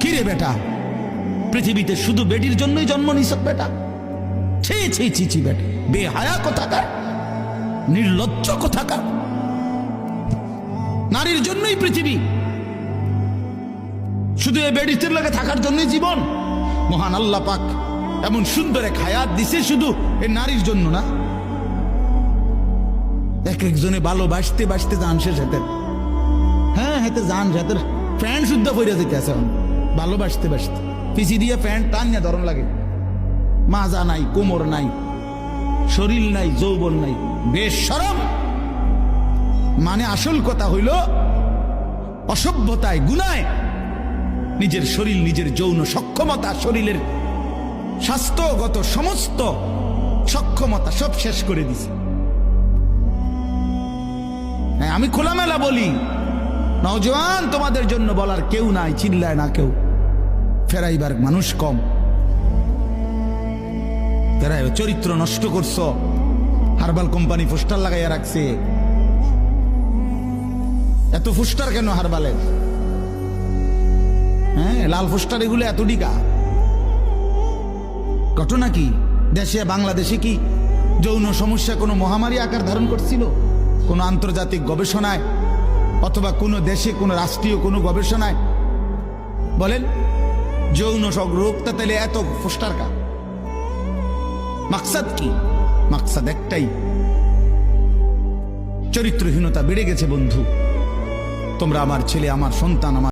কিরে বেটা, পৃথিবীতে শুধু বেটির জন্যই জন্ম নিছ বেটা? ছি ছি ছি ছি বেটা, বেহায়া কোথাকার, নির্লজ্জ কোথাকার। নারীর জন্যই পৃথিবী, শুধু এই বেডিতের লাগে থাকার জন্যই জীবন। মহান আল্লাহ পাক এমন সুন্দর এক হায়াত দিছে শুধু এই নারীর জন্য না। এক একজনে ভালোবাসতে বাসতে যান শেষ হাতে, হ্যাঁ হাতে যান হাতের প্যান্ট শুদ্ধ পইরা যেতে আছে ভালোবাসতে বাসতে, পিছি দিয়ে প্যান্ট টানিয়া ধরন লাগে। মাজা নাই, কোমর নাই, শরীর নাই, যৌবন নাই, বেশ শরম। মানে আসল কথা হইল অসভ্যতায়, গুনায় নিজের শরীর, নিজের যৌন সক্ষমতা, শরীরের স্বাস্থ্যগত সমস্ত সক্ষমতা সব শেষ করে দিছে। আমি খোলামেলা বলি, নওজোয়ান তোমাদের জন্য বলার কেউ নাই, চিল্লায় না কেউ, ফেরাইবার মানুষ কম। ফেরাই চরিত্র নষ্ট করছো, হারবাল কোম্পানি পোস্টার লাগাইয়া রাখছে। এত পোস্টার কেন হারবালের? হ্যাঁ, লাল পোস্টার এগুলো এত ডিকা। ঘটনা কি? দেশে বাংলাদেশে কি যৌন সমস্যা কোনো মহামারী আকার ধারণ করছিল? কোনো আন্তর্জাতিক গবেষণায় অথবা কোনো দেশে কোনো রাষ্ট্রীয় কোনো গবেষণায় বলেন যৌন রোগটা তাহলে এত পোস্টার কা? মাকসাদ কি? মাকসাদ একটাই, চরিত্রহীনতা বেড়ে গেছে বন্ধু। তোমরা আমার ছেলে, আমার সন্তান, আমার